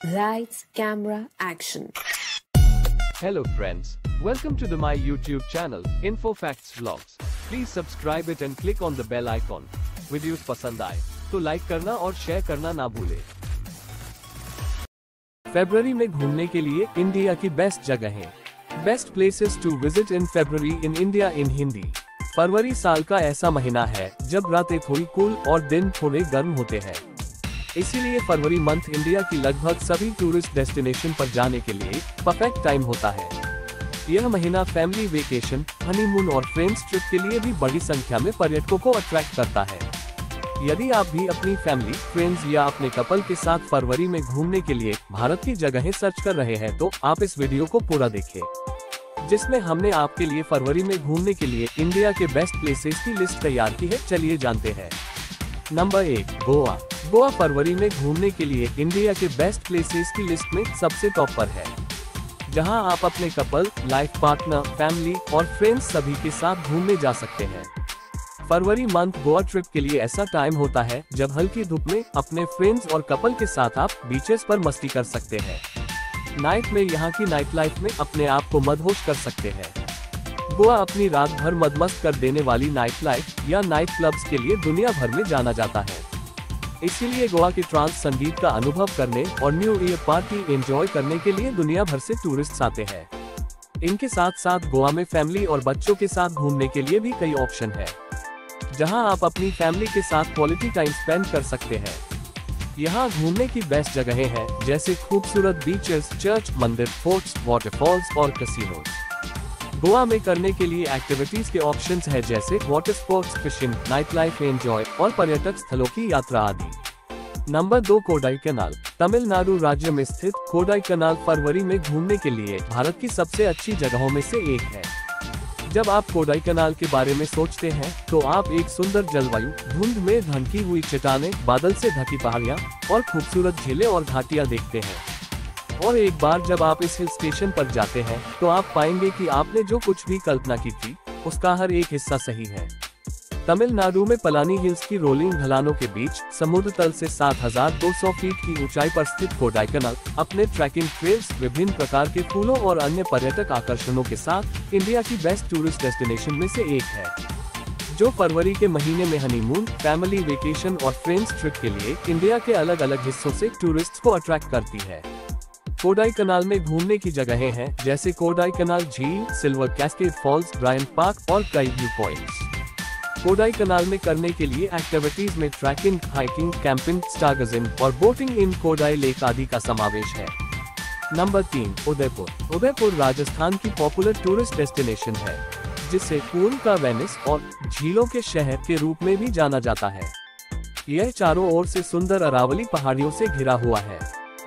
Lights, camera, action. Hello friends, welcome to my YouTube channel, Info Facts Vlogs. Please subscribe it and click on the bell icon. Videos पसंद आए तो like करना और share करना ना भूले। फरवरी में घूमने के लिए इंडिया की बेस्ट जगहें। Best places to visit in February in India in Hindi. फरवरी साल का ऐसा महीना है जब रातें थोड़ी कूल और दिन थोड़े गर्म होते हैं। इसीलिए फरवरी मंथ इंडिया की लगभग सभी टूरिस्ट डेस्टिनेशन पर जाने के लिए परफेक्ट टाइम होता है। यह महीना फैमिली वेकेशन, हनीमून और फ्रेंड्स ट्रिप के लिए भी बड़ी संख्या में पर्यटकों को अट्रैक्ट करता है। यदि आप भी अपनी फैमिली, फ्रेंड्स या अपने कपल के साथ फरवरी में घूमने के लिए भारत की जगहें सर्च कर रहे हैं तो आप इस वीडियो को पूरा देखें, जिसमें हमने आपके लिए फरवरी में घूमने के लिए इंडिया के बेस्ट प्लेसेस की लिस्ट तैयार की है। चलिए जानते हैं। नंबर 1, गोवा। गोवा फरवरी में घूमने के लिए इंडिया के बेस्ट प्लेसेस की लिस्ट में सबसे टॉप पर है, जहां आप अपने कपल, लाइफ पार्टनर, फैमिली और फ्रेंड्स सभी के साथ घूमने जा सकते हैं। फरवरी मंथ गोवा ट्रिप के लिए ऐसा टाइम होता है जब हल्की धूप में अपने फ्रेंड्स और कपल के साथ आप बीचेस पर मस्ती कर सकते हैं। नाइट में यहाँ की नाइट लाइफ में अपने आप को मदहोश कर सकते हैं। गोवा अपनी रात भर मदमस्त कर देने वाली नाइट लाइफ या नाइट क्लब्स के लिए दुनिया भर में जाना जाता है। इसीलिए गोवा के ट्रांस संगीत का अनुभव करने और न्यू ईयर पार्टी एंजॉय करने के लिए दुनिया भर से टूरिस्ट आते हैं। इनके साथ साथ गोवा में फैमिली और बच्चों के साथ घूमने के लिए भी कई ऑप्शन है, जहां आप अपनी फैमिली के साथ क्वालिटी टाइम स्पेंड कर सकते हैं। यहाँ घूमने की बेस्ट जगहें हैं, जैसे खूबसूरत बीचेस, चर्च, मंदिर, फोर्ट्स, वाटरफॉल्स और कैसीनोज। गोवा में करने के लिए एक्टिविटीज के ऑप्शंस है, जैसे water sports, fishing, night life enjoy और पर्यटक स्थलों की यात्रा आदि। नंबर 2, कोडाई कनाल। तमिलनाडु राज्य में स्थित कोडाई कनाल फरवरी में घूमने के लिए भारत की सबसे अच्छी जगहों में से एक है। जब आप कोडाई कनाल के बारे में सोचते हैं तो आप एक सुंदर जलवायु, धुंध में ढकी हुई चट्टानें, बादल से ढकी पहाड़ियां और खूबसूरत झीलें और घाटियां देखते हैं। और एक बार जब आप इस हिल स्टेशन पर जाते हैं तो आप पाएंगे कि आपने जो कुछ भी कल्पना की थी उसका हर एक हिस्सा सही है। तमिलनाडु में पलानी हिल्स की रोलिंग ढलानों के बीच समुद्र तल से 7,200 फीट की ऊंचाई पर स्थित कोडाई कनाल अपने ट्रैकिंग ट्रेल्स, विभिन्न प्रकार के फूलों और अन्य पर्यटक आकर्षणों के साथ इंडिया की बेस्ट टूरिस्ट डेस्टिनेशन में से एक है, जो फरवरी के महीने में हनीमून, फैमिली वेकेशन और फ्रेंड्स ट्रिप के लिए इंडिया के अलग अलग हिस्सों से टूरिस्ट को अट्रैक्ट करती है। कोडाई कनाल में घूमने की जगहें हैं, जैसे कोडाई कनाल झील, Silver Cascade Falls, Bryant Park और कई व्यू पॉइंट्स। कोडाई कनाल में करने के लिए एक्टिविटीज में ट्रैकिंग, हाइकिंग, कैंपिंग, स्टारगजिंग और बोटिंग इन कोडाई लेक आदि का समावेश है। नंबर 3, उदयपुर। उदयपुर राजस्थान की पॉपुलर टूरिस्ट डेस्टिनेशन है, जिसे पूर्व का वेनिस और झीलों के शहर के रूप में भी जाना जाता है। यह चारों ओर से सुंदर अरावली पहाड़ियों से घिरा हुआ है,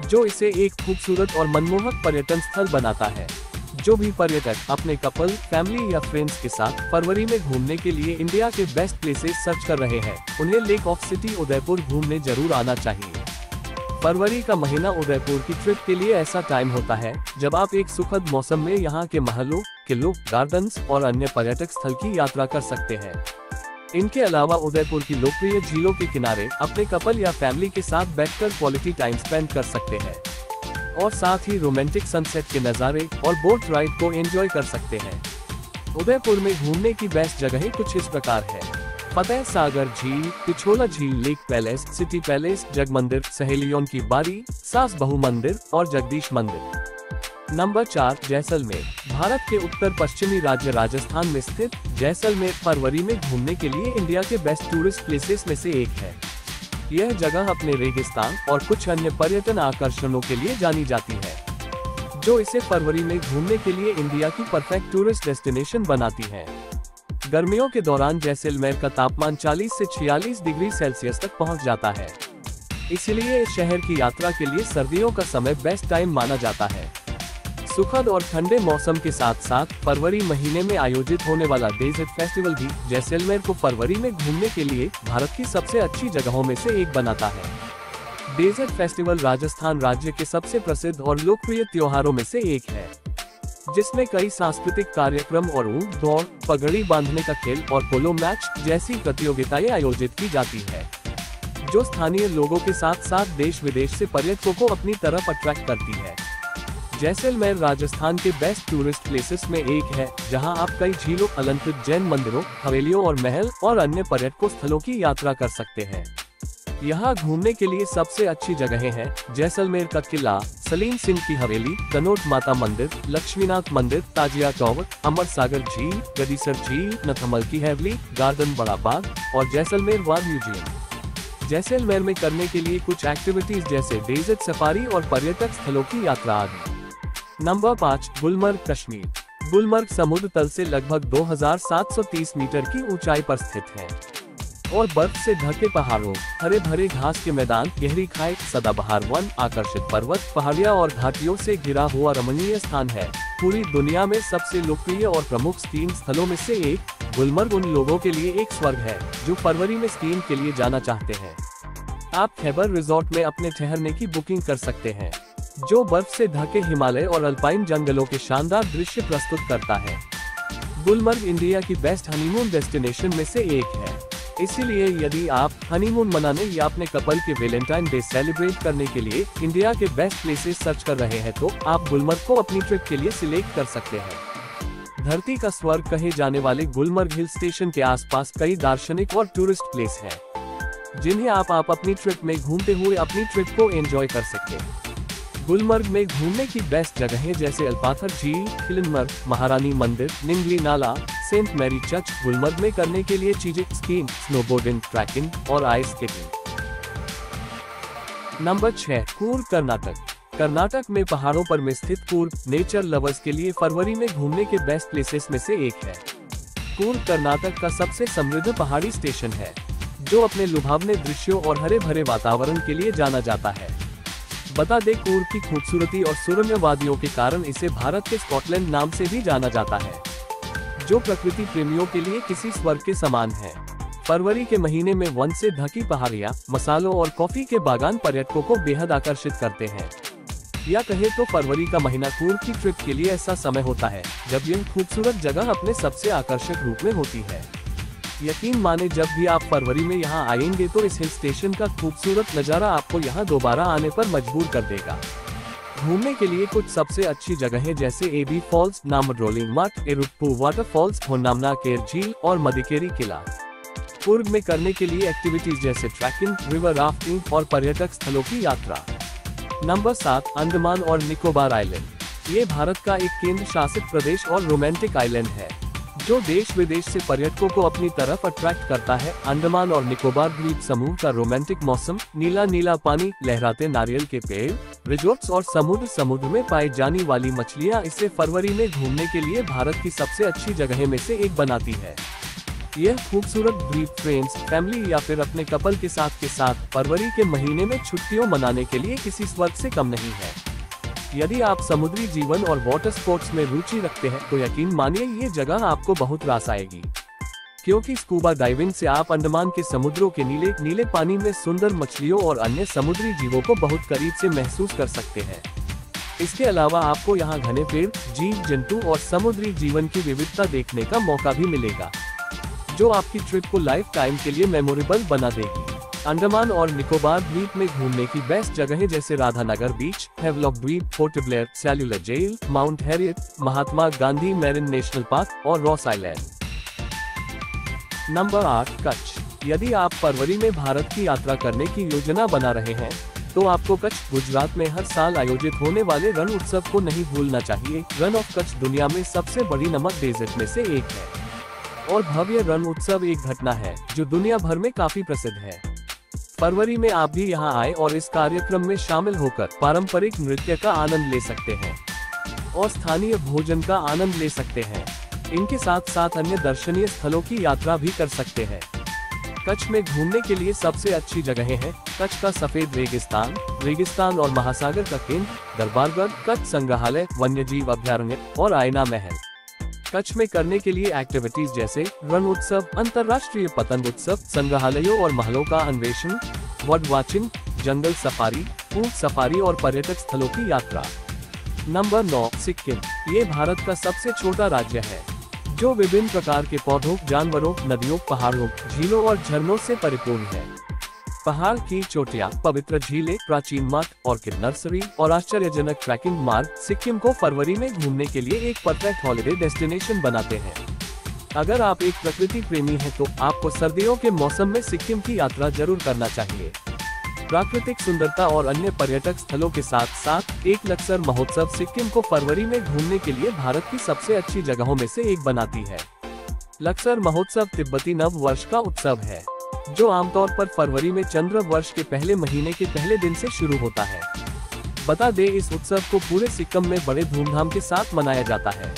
जो इसे एक खूबसूरत और मनमोहक पर्यटन स्थल बनाता है। जो भी पर्यटक अपने कपल, फैमिली या फ्रेंड्स के साथ फरवरी में घूमने के लिए इंडिया के बेस्ट प्लेसेस सर्च कर रहे हैं, उन्हें लेक ऑफ सिटी उदयपुर घूमने जरूर आना चाहिए। फरवरी का महीना उदयपुर की ट्रिप के लिए ऐसा टाइम होता है जब आप एक सुखद मौसम में यहाँ के महलों, किलों, गार्डन्स और अन्य पर्यटक स्थल की यात्रा कर सकते हैं। इनके अलावा उदयपुर की लोकप्रिय झीलों के किनारे अपने कपल या फैमिली के साथ बैठकर क्वालिटी टाइम स्पेंड कर सकते हैं और साथ ही रोमांटिक सनसेट के नज़ारे और बोट राइड को एंजॉय कर सकते हैं। उदयपुर में घूमने की बेस्ट जगहें कुछ इस प्रकार है: फतेह सागर झील, पिछोला झील, लेक पैलेस, सिटी पैलेस, जग मंदिर, सहेलियों की बारी, सास बहू मंदिर और जगदीश मंदिर। नंबर 4, जैसलमेर। भारत के उत्तर पश्चिमी राज्य राजस्थान में स्थित जैसलमेर फरवरी में घूमने के लिए इंडिया के बेस्ट टूरिस्ट प्लेसेस में से एक है। यह जगह अपने रेगिस्तान और कुछ अन्य पर्यटन आकर्षणों के लिए जानी जाती है, जो इसे फरवरी में घूमने के लिए इंडिया की परफेक्ट टूरिस्ट डेस्टिनेशन बनाती है। गर्मियों के दौरान जैसलमेर का तापमान 40 से 46 डिग्री सेल्सियस तक पहुंच जाता है। इसलिए इस शहर की यात्रा के लिए सर्दियों का समय बेस्ट टाइम माना जाता है। सुखद और ठंडे मौसम के साथ साथ फरवरी महीने में आयोजित होने वाला डेजर्ट फेस्टिवल भी जैसलमेर को फरवरी में घूमने के लिए भारत की सबसे अच्छी जगहों में से एक बनाता है। डेजर्ट फेस्टिवल राजस्थान राज्य के सबसे प्रसिद्ध और लोकप्रिय त्योहारों में से एक है, जिसमें कई सांस्कृतिक कार्यक्रम और ऊंट दौड़, पगड़ी बांधने का खेल और पोलो मैच जैसी प्रतियोगिताएं आयोजित की जाती है। जो स्थानीय लोगों के साथ साथ देश विदेश से पर्यटकों को अपनी तरफ अट्रैक्ट करती है। जैसलमेर राजस्थान के बेस्ट टूरिस्ट प्लेसेस में एक है, जहां आप कई झीलों, अलंकृत जैन मंदिरों, हवेलियों और महल और अन्य पर्यटकों स्थलों की यात्रा कर सकते हैं। यहाँ घूमने के लिए सबसे अच्छी जगहें हैं जैसलमेर का किला, सलीम सिंह की हवेली, कनोट माता मंदिर, लक्ष्मीनाथ मंदिर, ताजिया टावर, अमर सागर झील, गदीसर झील, नथमल की हवेली, गार्डन बड़ा बाग और जैसलमेर वार म्यूजियम। जैसलमेर में करने के लिए कुछ एक्टिविटीज जैसे डेजर्ट सफारी और पर्यटक स्थलों की यात्रा आदि। नंबर 5, गुलमर्ग कश्मीर। गुलमर्ग समुद्र तल से लगभग 2730 मीटर की ऊंचाई पर स्थित है और बर्फ से ढके पहाड़ों, हरे भरे घास के मैदान, गहरी खाई, सदाबहार वन, आकर्षित पर्वत, पहाड़ियाँ और घाटियों से घिरा हुआ रमणीय स्थान है। पूरी दुनिया में सबसे लोकप्रिय और प्रमुख स्कीइंग स्थलों में से एक, गुलमर्ग उन लोगों के लिए एक स्वर्ग है जो फरवरी में स्कीइंग के लिए जाना चाहते हैं। आप खैबर रिजॉर्ट में अपने ठहरने की बुकिंग कर सकते हैं, जो बर्फ से ढके हिमालय और अल्पाइन जंगलों के शानदार दृश्य प्रस्तुत करता है। गुलमर्ग इंडिया की बेस्ट हनीमून डेस्टिनेशन में से एक है, इसीलिए यदि आप हनीमून मनाने या अपने कपल के वैलेंटाइन डे सेलिब्रेट करने के लिए इंडिया के बेस्ट प्लेसेस सर्च कर रहे हैं तो आप गुलमर्ग को अपनी ट्रिप के लिए सिलेक्ट कर सकते हैं। धरती का स्वर्ग कहे जाने वाले गुलमर्ग हिल स्टेशन के आसपास कई दार्शनिक और टूरिस्ट प्लेस हैं, जिन्हें आप अपनी ट्रिप में घूमते हुए अपनी ट्रिप को एंजॉय कर सकते हैं। गुलमर्ग में घूमने की बेस्ट जगहें जैसे अल्पाथर झील, खिलनमर्ग, महारानी मंदिर, निंगली नाला, सेंट मैरी चर्च। गुलमर्ग में करने के लिए चीजें स्कीइंग, स्नोबोर्डिंग, ट्रैकिंग और ice skating. Number 6, Coorg Karnataka. Karnataka में पहाड़ों पर में स्थित कूर्ग नेचर लवर्स के लिए फरवरी में घूमने के बेस्ट प्लेसेस में से एक है। कूर्ग कर्नाटक का सबसे समृद्ध पहाड़ी स्टेशन है, जो अपने लुभावने दृश्यों और हरे भरे वातावरण के लिए जाना जाता है। बता दें, कूर्ग की खूबसूरती और सुरम्य वादियों के कारण इसे भारत के स्कॉटलैंड नाम से भी जाना जाता है, जो प्रकृति प्रेमियों के लिए किसी स्वर्ग के समान है। फरवरी के महीने में वन से ढकी पहाड़ियाँ, मसालों और कॉफी के बागान पर्यटकों को बेहद आकर्षित करते हैं। या कहे तो फरवरी का महीना कूर्ग की ट्रिप के लिए ऐसा समय होता है जब यह खूबसूरत जगह अपने सबसे आकर्षक रूप में होती है। यकीन माने, जब भी आप फरवरी में यहाँ आएंगे तो इस हिल स्टेशन का खूबसूरत नज़ारा आपको यहाँ दोबारा आने पर मजबूर कर देगा। घूमने के लिए कुछ सबसे अच्छी जगहें जैसे एबी फॉल्स, नामरोलिंग मठ, एरुप्पू वाटरफॉल्स, होन्नामना केर झील और मदिकेरी किला। कूर्ग में करने के लिए एक्टिविटीज जैसे ट्रैकिंग, रिवर राफ्टिंग और पर्यटक स्थलों की यात्रा। नंबर 7, अंडमान और निकोबार आइलैंड। ये भारत का एक केंद्र शासित प्रदेश और रोमांटिक आइलैंड है, जो देश विदेश से पर्यटकों को अपनी तरफ अट्रैक्ट करता है। अंडमान और निकोबार द्वीप समूह का रोमांटिक मौसम, नीला नीला पानी, लहराते नारियल के पेड़, रिजॉर्ट्स और समुद्र में पाई जाने वाली मछलियां इसे फरवरी में घूमने के लिए भारत की सबसे अच्छी जगह में से एक बनाती है। यह खूबसूरत द्वीप फ्रेंड्स, फैमिली या फिर अपने कपल के साथ फरवरी के महीने में छुट्टियों मनाने के लिए किसी स्वर्ग से कम नहीं है। यदि आप समुद्री जीवन और वाटर स्पोर्ट्स में रुचि रखते हैं तो यकीन मानिए ये जगह आपको बहुत रास आएगी, क्योंकि स्कूबा डाइविंग से आप अंडमान के समुद्रों के नीले नीले पानी में सुंदर मछलियों और अन्य समुद्री जीवों को बहुत करीब से महसूस कर सकते हैं। इसके अलावा आपको यहाँ घने पेड़, जीव जंतु और समुद्री जीवन की विविधता देखने का मौका भी मिलेगा, जो आपकी ट्रिप को लाइफ टाइम के लिए मेमोरेबल बना देगी। अंडमान और निकोबार द्वीप में घूमने की बेस्ट जगहें जैसे राधानगर बीच, हेवलॉक द्वीप, Port Blair, cellular jail, Mount Harriet, Mahatma Gandhi marine national park और रॉस आइलैंड। नंबर 8, कच्छ। यदि आप फरवरी में भारत की यात्रा करने की योजना बना रहे हैं तो आपको कच्छ, गुजरात में हर साल आयोजित होने वाले रण उत्सव को नहीं भूलना चाहिए। रन ऑफ कच्छ दुनिया में सबसे बड़ी नमक डेजर्ट में से एक है और भव्य रण उत्सव एक घटना है जो दुनिया भर में काफी प्रसिद्ध है। फरवरी में आप भी यहां आए और इस कार्यक्रम में शामिल होकर पारंपरिक नृत्य का आनंद ले सकते हैं और स्थानीय भोजन का आनंद ले सकते हैं। इनके साथ साथ अन्य दर्शनीय स्थलों की यात्रा भी कर सकते हैं। कच्छ में घूमने के लिए सबसे अच्छी जगहें हैं कच्छ का सफेद रेगिस्तान और महासागर का केंद्र, दरबारगढ़, कच्छ संग्रहालय, वन्यजीव अभयारण्य और आयना महल। कच्छ में करने के लिए एक्टिविटीज जैसे रण उत्सव, अंतर्राष्ट्रीय पतंग उत्सव, संग्रहालयों और महलों का अन्वेषण, बर्ड वॉचिंग, जंगल सफारी, ऊंट सफारी और पर्यटक स्थलों की यात्रा। नंबर 9, सिक्किम। ये भारत का सबसे छोटा राज्य है जो विभिन्न प्रकार के पौधों, जानवरों, नदियों, पहाड़ों, झीलों और झरनों से परिपूर्ण है। पहाड़ की चोटियां, पवित्र झीलें, प्राचीन मठ, ऑर्किड नर्सरी और आश्चर्यजनक ट्रैकिंग मार्ग सिक्किम को फरवरी में घूमने के लिए एक परफेक्ट हॉलिडे डेस्टिनेशन बनाते हैं। अगर आप एक प्रकृति प्रेमी हैं तो आपको सर्दियों के मौसम में सिक्किम की यात्रा जरूर करना चाहिए। प्राकृतिक सुंदरता और अन्य पर्यटक स्थलों के साथ साथ एक लक्सर महोत्सव सिक्किम को फरवरी में घूमने के लिए भारत की सबसे अच्छी जगहों में से एक बनाती है। लक्सर महोत्सव तिब्बती नव वर्ष का उत्सव है, जो आमतौर पर फरवरी में चंद्र वर्ष के पहले महीने के पहले दिन से शुरू होता है। बता दें, इस उत्सव को पूरे सिक्किम में बड़े धूमधाम के साथ मनाया जाता है,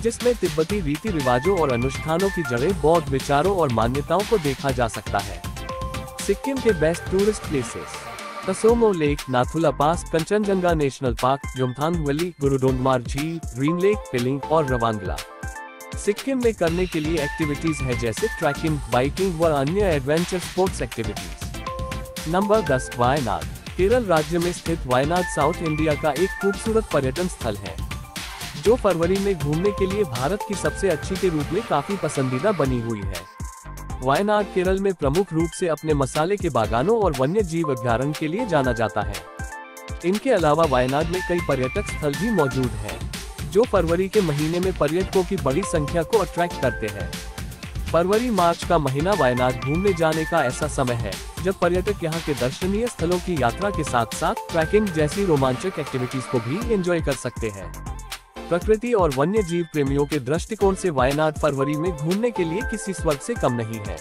जिसमें तिब्बती रीति रिवाजों और अनुष्ठानों की जड़ें, बौद्ध विचारों और मान्यताओं को देखा जा सकता है। सिक्किम के best tourist places: Tsomgo lake, Nathula pass, Kanchenjunga national park, Yumthang valley, Gurudongmar झील, ग्रीन लेक, पिलिंग और रवांगला। सिक्किम में करने के लिए एक्टिविटीज है जैसे ट्रैकिंग, बाइकिंग व अन्य adventure sports activities. Number 10, Wayanad. Kerala राज्य में स्थित वायनाड साउथ इंडिया का एक खूबसूरत पर्यटन स्थल है, जो फरवरी में घूमने के लिए भारत की सबसे अच्छी के रूप में काफी पसंदीदा बनी हुई है। वायनाड केरल में प्रमुख रूप से अपने मसाले के बागानों और वन्य जीव अभ्यारण्य के लिए जाना जाता है। इनके अलावा वायनाड में कई पर्यटक स्थल भी मौजूद हैं, जो फरवरी के महीने में पर्यटकों की बड़ी संख्या को अट्रैक्ट करते हैं। फरवरी मार्च का महीना वायनाड घूमने जाने का ऐसा समय है जब पर्यटक यहां के दर्शनीय स्थलों की यात्रा के साथ साथ ट्रैकिंग जैसी रोमांचक एक्टिविटीज को भी एंजॉय कर सकते हैं। प्रकृति और वन्य जीव प्रेमियों के दृष्टिकोण से वायनाड फरवरी में घूमने के लिए किसी स्वर्ग से कम नहीं है,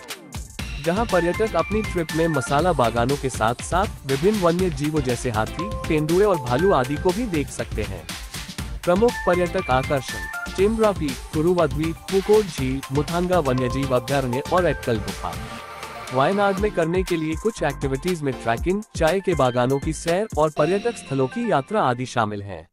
जहां पर्यटक अपनी ट्रिप में मसाला बागानों के साथ साथ विभिन्न वन्य जीवों जैसे हाथी, तेंदुए और भालू आदि को भी देख सकते हैं। प्रमुख पर्यटक आकर्षण: चेम्ब्रा पीक, कुरुवा द्वीप, पुकोट झील, मुथांगा वन्यजीव अभ्यारण्य और एटकल गुफा। वायनाड में करने के लिए कुछ एक्टिविटीज में ट्रैकिंग, चाय के बागानों की सैर और पर्यटक स्थलों की यात्रा आदि शामिल हैं।